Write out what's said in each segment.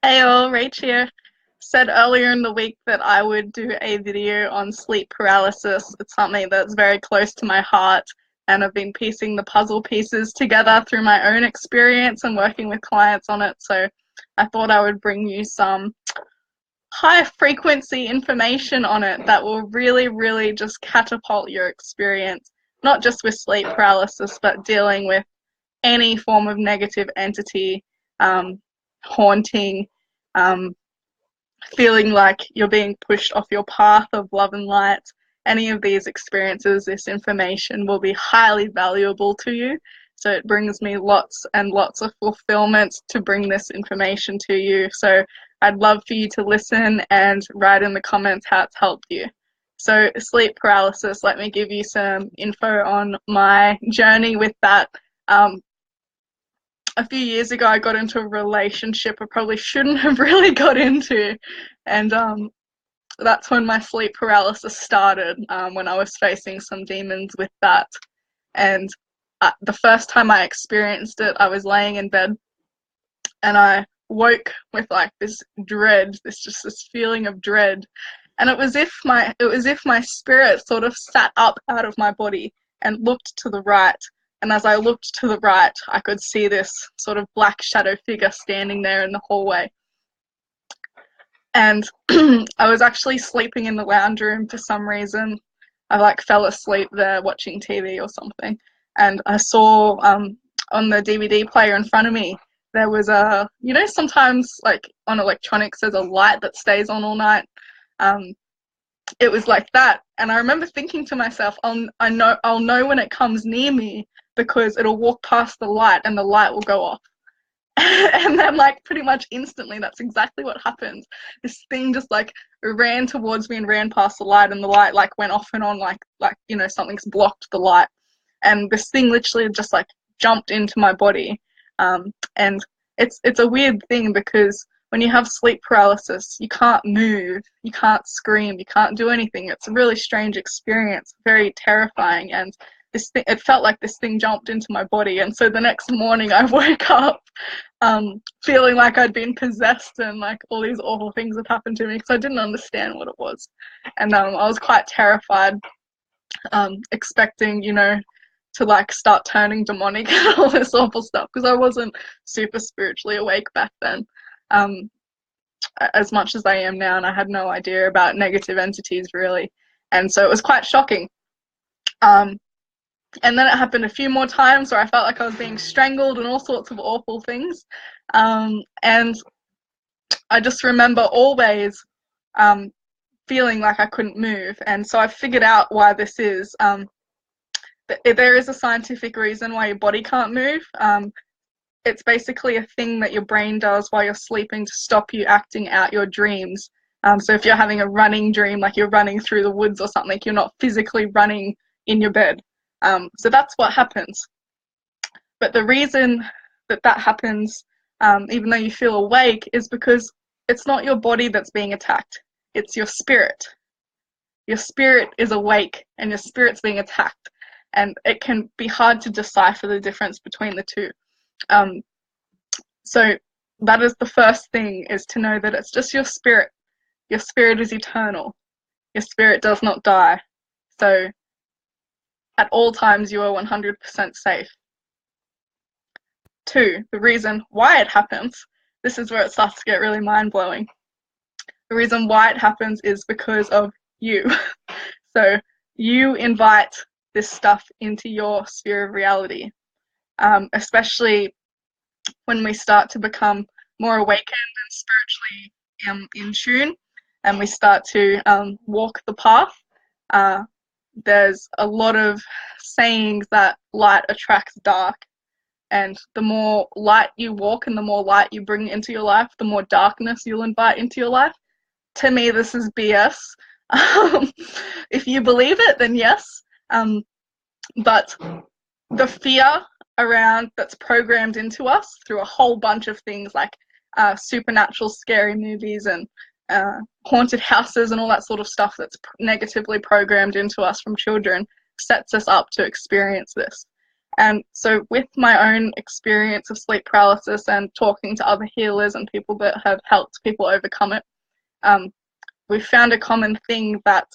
Hey all, Rach here. Said earlier in the week that I would do a video on sleep paralysis. It's something that's very close to my heart, and I've been piecing the puzzle pieces together through my own experience and working with clients on it. So I thought I would bring you some high frequency information on it that will really just catapult your experience, not just with sleep paralysis, but dealing with any form of negative entity, haunting, um, feeling like you're being pushed off your path of love and light. Any of these experiences, this information will be highly valuable to you. So it brings me lots and lots of fulfillment to bring this information to you. So I'd love for you to listen and write in the comments how it's helped you. So sleep paralysis, let me give you some info on my journey with that. A few years ago, I got into a relationship I probably shouldn't have really got into, and that's when my sleep paralysis started, when I was facing some demons with that. And the first time I experienced it, I was laying in bed, and I woke with like this dread, this feeling of dread, and it was if my spirit sort of sat up out of my body and looked to the right. And as I looked to the right, I could see this sort of black shadow figure standing there in the hallway. And I was actually sleeping in the lounge room for some reason. I like fell asleep there watching TV or something. And I saw on the DVD player in front of me, there was sometimes like on electronics, there's a light that stays on all night. It was like that. And I remember thinking to myself, I'll know when it comes near me, because it'll walk past the light and the light will go off. And then like pretty much instantly, that's exactly what happened. This thing just like ran towards me and ran past the light, and the light like went off and on like something's blocked the light. And this thing literally just like jumped into my body. And it's a weird thing, because when you have sleep paralysis, you can't move, you can't scream, you can't do anything. It's a really strange experience, very terrifying. And it felt like this thing jumped into my body. And so the next morning I woke up feeling like I'd been possessed, and like all these awful things had happened to me, because I didn't understand what it was. And I was quite terrified, expecting, to like start turning demonic and all this awful stuff, because I wasn't super spiritually awake back then, as much as I am now, and I had no idea about negative entities really. And so it was quite shocking. And then it happened a few more times where I felt like I was being strangled and all sorts of awful things. And I just remember always feeling like I couldn't move. And so I figured out why this is. There is a scientific reason why your body can't move. It's basically a thing that your brain does while you're sleeping to stop you acting out your dreams. So if you're having a running dream, like you're running through the woods or something, you're not physically running in your bed. So that's what happens. But the reason that happens, even though you feel awake, is because it's not your body that's being attacked. It's your spirit. Your spirit is awake and your spirit's being attacked. And it can be hard to decipher the difference between the two. So that is the first thing, is to know that it's just your spirit. Your spirit is eternal. Your spirit does not die. So at all times, you are 100% safe. 2, the reason why it happens. This is where it starts to get really mind-blowing. The reason why it happens is because of you. So you invite this stuff into your sphere of reality, especially when we start to become more awakened and spiritually in tune, and we start to walk the path. There's a lot of sayings that light attracts dark, and the more light you walk and the more light you bring into your life, the more darkness you'll invite into your life. To me, this is BS. If you believe it, then yes. But the fear around that's programmed into us through a whole bunch of things like supernatural scary movies and haunted houses and all that sort of stuff that's negatively programmed into us from children sets us up to experience this. And so with my own experience of sleep paralysis and talking to other healers and people that have helped people overcome it, we found a common theme that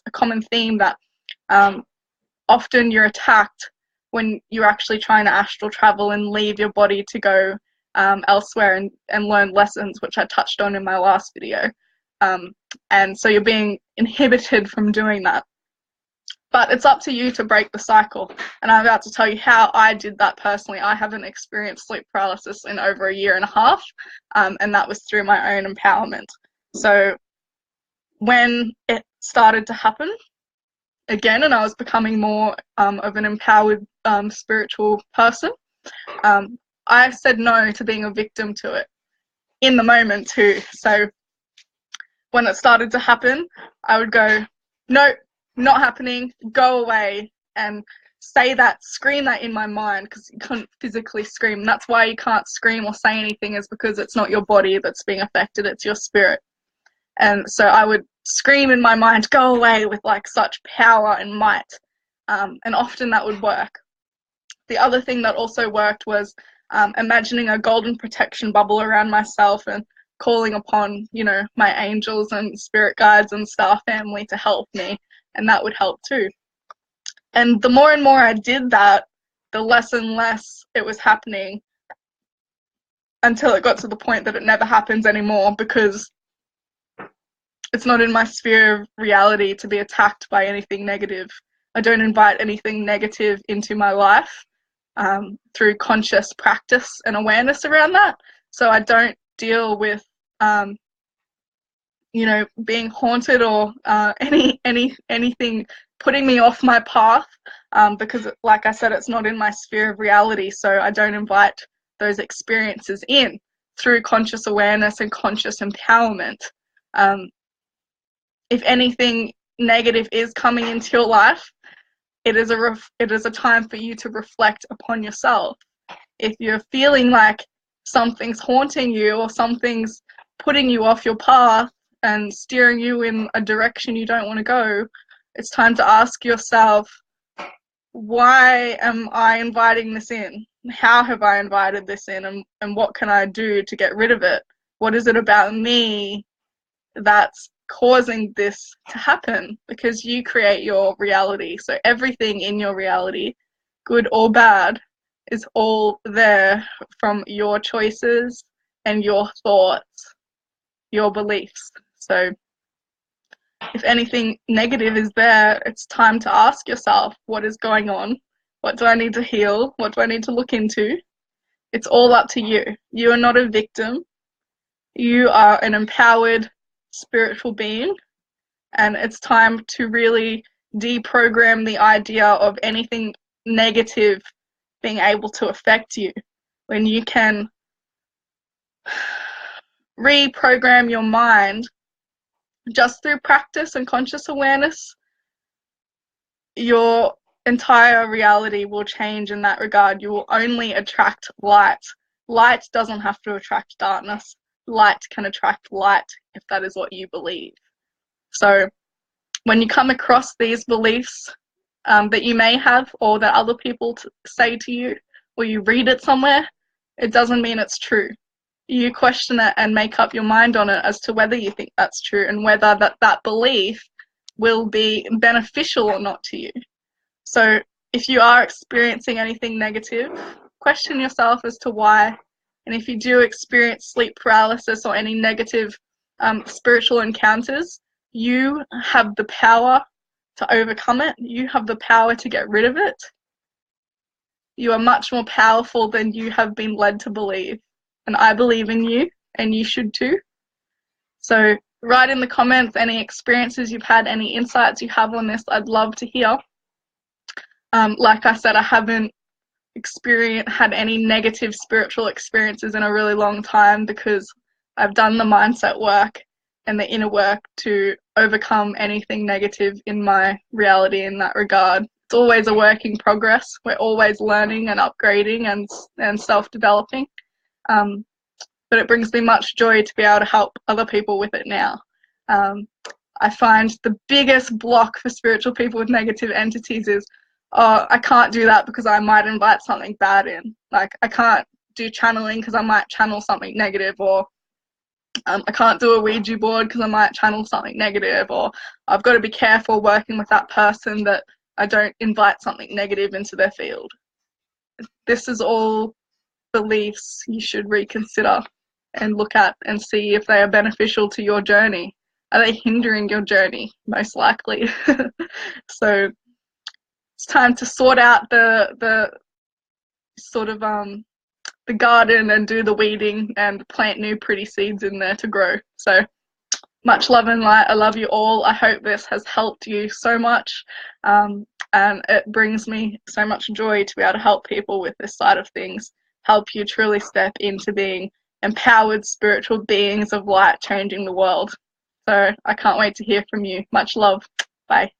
often you're attacked when you're actually trying to astral travel and leave your body to go elsewhere and learn lessons, which I touched on in my last video. And so you're being inhibited from doing that. But it's up to you to break the cycle. And I'm about to tell you how I did that personally. I haven't experienced sleep paralysis in over a year and a half, and that was through my own empowerment. So when it started to happen again, and I was becoming more of an empowered spiritual person, I said no to being a victim to it in the moment too. So when it started to happen, I would go, nope, not happening, go away, and say that, scream that in my mind, because you couldn't physically scream. And that's why you can't scream or say anything, is because it's not your body that's being affected, it's your spirit. And so I would scream in my mind, go away, with like such power and might. And often that would work. The other thing that also worked was imagining a golden protection bubble around myself and calling upon, you know, my angels and spirit guides and star family to help me. And that would help too. And the more and more I did that, the less and less it was happening, until it got to the point that it never happens anymore, because it's not in my sphere of reality to be attacked by anything negative. I don't invite anything negative into my life through conscious practice and awareness around that. So I don't deal with you know, being haunted or anything putting me off my path, because like I said, it's not in my sphere of reality. So I don't invite those experiences in through conscious awareness and conscious empowerment. If anything negative is coming into your life, it is a time for you to reflect upon yourself. If you're feeling like something's haunting you or something's putting you off your path and steering you in a direction you don't want to go, it's time to ask yourself, why am I inviting this in? How have I invited this in? And what can I do to get rid of it? What is it about me that's causing this to happen? Because you create your reality. So everything in your reality, good or bad, is all there from your choices and your thoughts, your beliefs. So if anything negative is there, it's time to ask yourself, what is going on? What do I need to heal? What do I need to look into? It's all up to you. You are not a victim. You are an empowered spiritual being, and it's time to really deprogram the idea of anything negative being able to affect you. When you can reprogram your mind just through practice and conscious awareness, your entire reality will change in that regard. You will only attract light. Light doesn't have to attract darkness. Light can attract light if that is what you believe. So when you come across these beliefs that you may have, or that other people say to you, or you read it somewhere, it doesn't mean it's true. You question it and make up your mind on it as to whether you think that's true and whether that belief will be beneficial or not to you. So if you are experiencing anything negative, question yourself as to why. And if you do experience sleep paralysis or any negative spiritual encounters, you have the power to overcome it. You have the power to get rid of it. You are much more powerful than you have been led to believe. And I believe in you, and you should too. So write in the comments any experiences you've had, any insights you have on this. I'd love to hear. Like I said, I haven't had any negative spiritual experiences in a really long time, because I've done the mindset work and the inner work to overcome anything negative in my reality in that regard. It's always a work in progress. We're always learning and upgrading and self-developing. But it brings me much joy to be able to help other people with it now. I find the biggest block for spiritual people with negative entities is oh, I can't do that because I might invite something bad in. Like, I can't do channeling because I might channel something negative, or I can't do a Ouija board because I might channel something negative, or I've got to be careful working with that person that I don't invite something negative into their field. This is all beliefs you should reconsider and look at and see if they are beneficial to your journey. Are they hindering your journey? Most likely. So it's time to sort out the sort of the garden and do the weeding and plant new pretty seeds in there to grow. So much love and light. I love you all. I hope this has helped you so much. And it brings me so much joy to be able to help people with this side of things, help you truly step into being empowered spiritual beings of light changing the world. So I can't wait to hear from you. Much love. Bye.